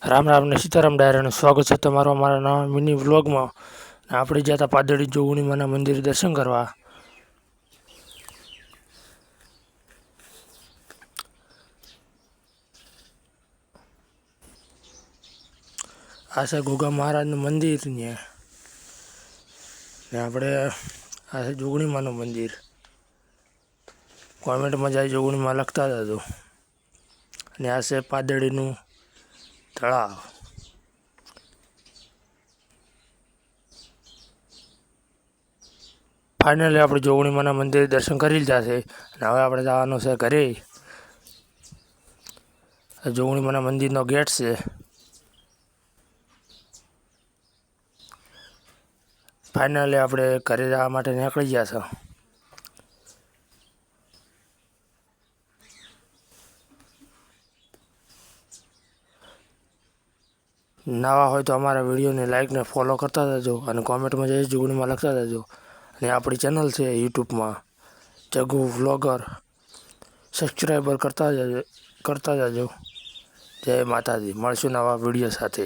રામ રામ ને સીતારામ ડાયરાનું સ્વાગત છે તમારું અમારા નવા મિની વ્લોગમાં. આપણે ગયા હતા પાદડી જોગણીમાના મંદિર દર્શન કરવા. આ છે ગોગા મહારાજનું મંદિર ને આપણે આ છે જોગણીમાનું મંદિર. કોમેન્ટમાં જાય જોગણીમાં લખતા જજો. અને આ છે પાદડીનું તળાવ. ફાઇનલી આપણે જોગણીમાના મંદિર દર્શન કરી લીધા છે અને હવે આપણે જવાનું છે ઘરે. જોગણીમાના મંદિરનો ગેટ છે. ફાઇનલી આપણે ઘરે જવા માટે નીકળી ગયા છે. નવા હોય તો અમારા વિડીયોને લાઈક ને ફોલો કરતા જજો અને કોમેન્ટમાં જઈ જોગણીમાં લખતા જજો. અને આપણી ચેનલ છે યુટ્યુબમાં જગુ વ્લોગર, સબસ્ક્રાઈબર કરતા જજો. જય માતાજી, મળશું નવા વિડીયો સાથે.